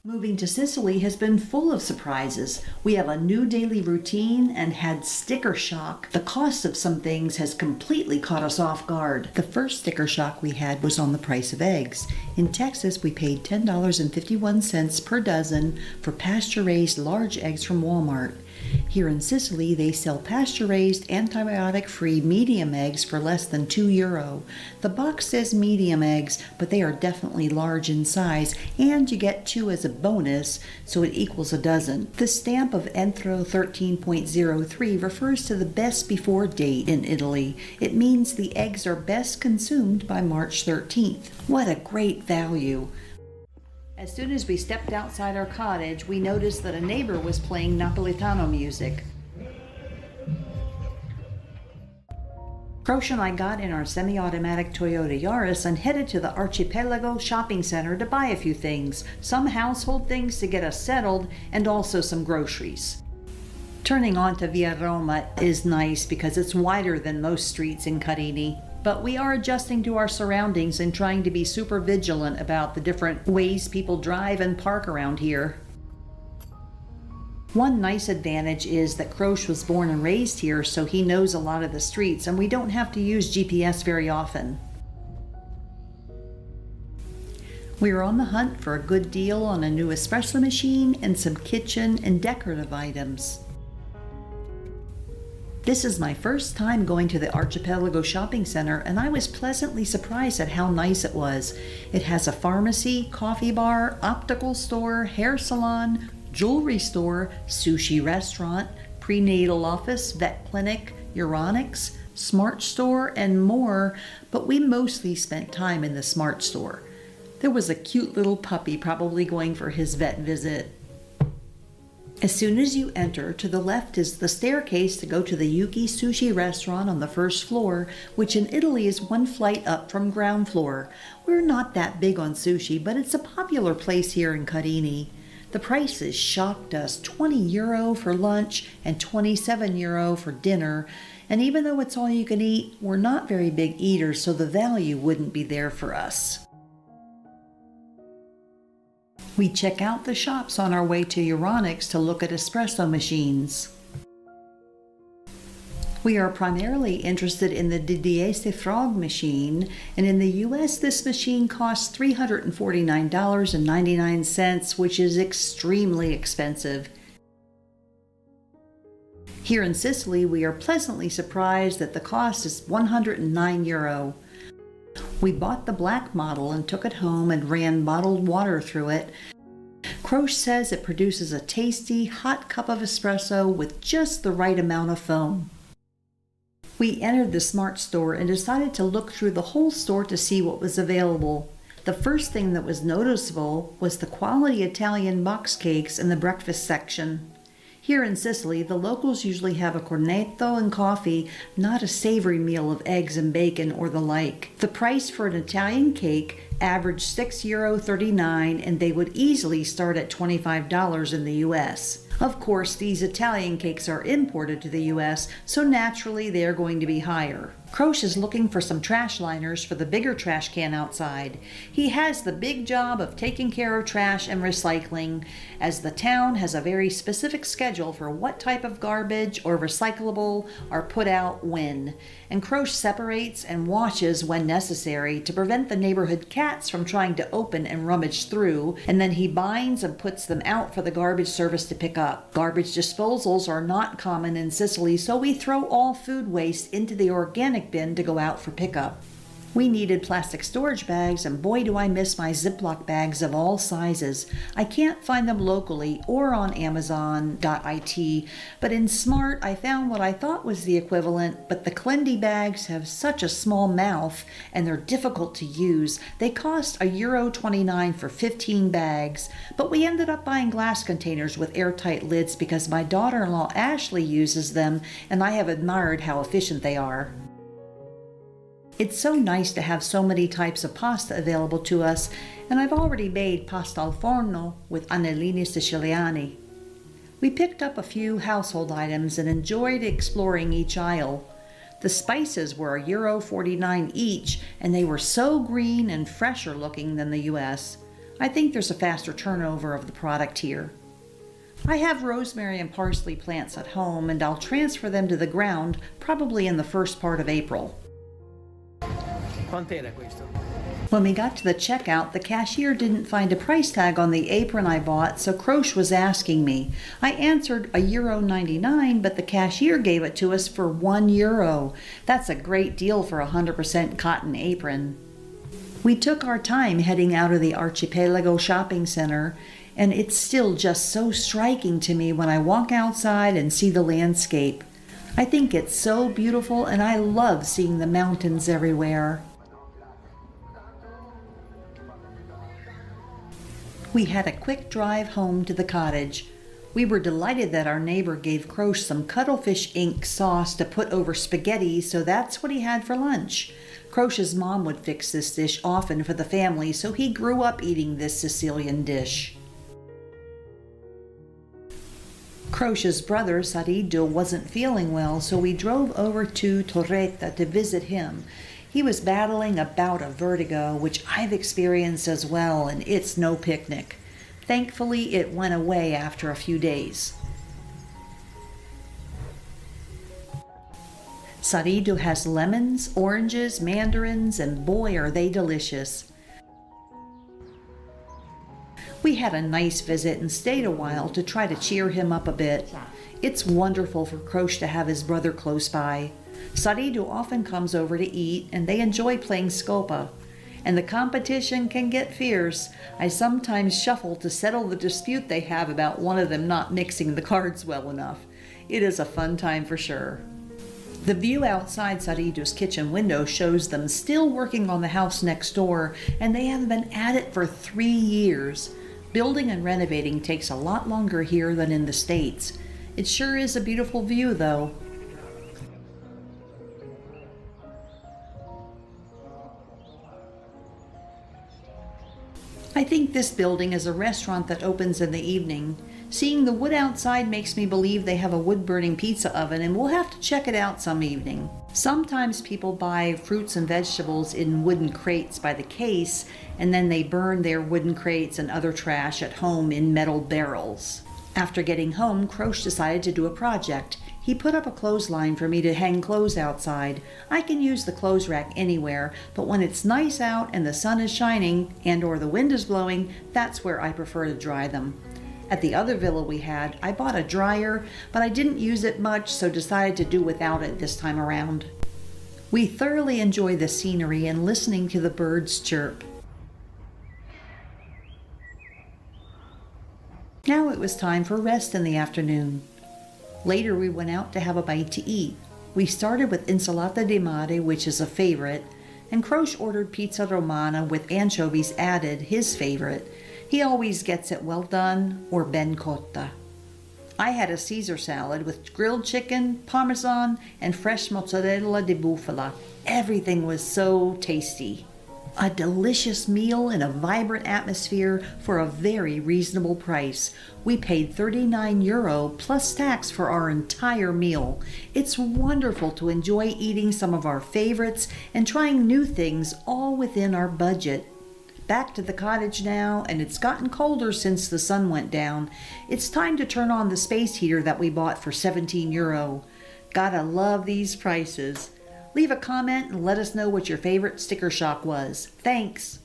Moving to Sicily has been full of surprises. We have a new daily routine and had sticker shock. The cost of some things has completely caught us off guard. The first sticker shock we had was on the price of eggs. In Texas, we paid $10.51 per dozen for pasture-raised large eggs from Walmart. Here in Sicily, they sell pasture-raised, antibiotic-free medium eggs for less than €2. The box says medium eggs, but they are definitely large in size, and you get 2 as a bonus, so it equals a dozen. The stamp of Entro 13.03 refers to the best before date in Italy. It means the eggs are best consumed by March 13th. What a great value! As soon as we stepped outside our cottage, we noticed that a neighbor was playing Napolitano music. Croce and I got in our semi-automatic Toyota Yaris and headed to the Arcipelago shopping center to buy a few things, some household things to get us settled, and also some groceries. Turning onto Via Roma is nice because it's wider than most streets in Carini. But we are adjusting to our surroundings and trying to be super vigilant about the different ways people drive and park around here. One nice advantage is that Croce was born and raised here, so he knows a lot of the streets, and we don't have to use GPS very often. We are on the hunt for a good deal on a new espresso machine and some kitchen and decorative items. This is my first time going to the Arcipelago shopping center, and I was pleasantly surprised at how nice it was. It has a pharmacy, coffee bar, optical store, hair salon, jewelry store, sushi restaurant, prenatal office, vet clinic, uronics, smart store, and more, but we mostly spent time in the smart store. There was a cute little puppy probably going for his vet visit. As soon as you enter, to the left is the staircase to go to the Yuki Sushi restaurant on the first floor, which in Italy is one flight up from ground floor. We're not that big on sushi, but it's a popular place here in Carini. The prices shocked us, €20 for lunch and €27 for dinner, and even though it's all you can eat, we're not very big eaters, so the value wouldn't be there for us. We check out the shops on our way to Euronics to look at espresso machines. We are primarily interested in the Didiese Frog machine, and in the US this machine costs $349.99, which is extremely expensive. Here in Sicily, we are pleasantly surprised that the cost is €109. We bought the black model and took it home and ran bottled water through it. Croce says it produces a tasty, hot cup of espresso with just the right amount of foam. We entered the smart store and decided to look through the whole store to see what was available. The first thing that was noticeable was the quality Italian box cakes in the breakfast section. Here in Sicily, the locals usually have a cornetto and coffee, not a savory meal of eggs and bacon or the like. The price for an Italian cake averaged €6.39, and they would easily start at $25 in the US. Of course, these Italian cakes are imported to the US, so naturally they are going to be higher. Croce is looking for some trash liners for the bigger trash can outside. He has the big job of taking care of trash and recycling, as the town has a very specific schedule for what type of garbage or recyclable are put out when. And Croce separates and washes when necessary to prevent the neighborhood cats from trying to open and rummage through, and then he binds and puts them out for the garbage service to pick up. Garbage disposals are not common in Sicily, so we throw all food waste into the organic bin to go out for pickup. We needed plastic storage bags, and boy do I miss my Ziploc bags of all sizes. I can't find them locally or on Amazon.it, but in Smart I found what I thought was the equivalent, but the Clendy bags have such a small mouth and they're difficult to use. They cost €1.29 for 15 bags, but we ended up buying glass containers with airtight lids because my daughter-in-law Ashley uses them, and I have admired how efficient they are. It's so nice to have so many types of pasta available to us, and I've already made pasta al forno with annellini siciliani. We picked up a few household items and enjoyed exploring each aisle. The spices were €1.49 each, and they were so green and fresher looking than the US. I think there's a faster turnover of the product here. I have rosemary and parsley plants at home, and I'll transfer them to the ground probably in the first part of April. Quant'era questo? When we got to the checkout, the cashier didn't find a price tag on the apron I bought, so Croce was asking me. I answered €1.99, but the cashier gave it to us for €1. That's a great deal for a 100% cotton apron. We took our time heading out of the Arcipelago shopping center, and it's still just so striking to me when I walk outside and see the landscape. I think it's so beautiful, and I love seeing the mountains everywhere. We had a quick drive home to the cottage. We were delighted that our neighbor gave Croce some cuttlefish ink sauce to put over spaghetti, so that's what he had for lunch. Croce's mom would fix this dish often for the family, so he grew up eating this Sicilian dish. Croce's brother, Sarido, wasn't feeling well, so we drove over to Torretta to visit him. He was battling a bout of vertigo, which I've experienced as well, and it's no picnic. Thankfully, it went away after a few days. Sarido has lemons, oranges, mandarins, and boy are they delicious. We had a nice visit and stayed a while to try to cheer him up a bit. It's wonderful for Croce to have his brother close by. Sarido often comes over to eat, and they enjoy playing Scopa. And the competition can get fierce. I sometimes shuffle to settle the dispute they have about one of them not mixing the cards well enough. It is a fun time for sure. The view outside Sarido's kitchen window shows them still working on the house next door, and they have been at it for 3 years. Building and renovating takes a lot longer here than in the States. It sure is a beautiful view, though. I think this building is a restaurant that opens in the evening. Seeing the wood outside makes me believe they have a wood-burning pizza oven, and we'll have to check it out some evening. Sometimes people buy fruits and vegetables in wooden crates by the case, and then they burn their wooden crates and other trash at home in metal barrels. After getting home, Croce decided to do a project. He put up a clothesline for me to hang clothes outside. I can use the clothes rack anywhere, but when it's nice out and the sun is shining and/or the wind is blowing, that's where I prefer to dry them. At the other villa we had, I bought a dryer, but I didn't use it much, so decided to do without it this time around. We thoroughly enjoy the scenery and listening to the birds chirp. Now it was time for rest in the afternoon. Later we went out to have a bite to eat. We started with insalata di mare, which is a favorite, and Croce ordered pizza romana with anchovies added, his favorite. He always gets it well done or ben cotta. I had a Caesar salad with grilled chicken, parmesan, and fresh mozzarella di bufala. Everything was so tasty. A delicious meal in a vibrant atmosphere for a very reasonable price. We paid €39 plus tax for our entire meal. It's wonderful to enjoy eating some of our favorites and trying new things all within our budget. Back to the cottage now, and it's gotten colder since the sun went down. It's time to turn on the space heater that we bought for €17. Gotta love these prices. Leave a comment and let us know what your favorite sticker shock was. Thanks!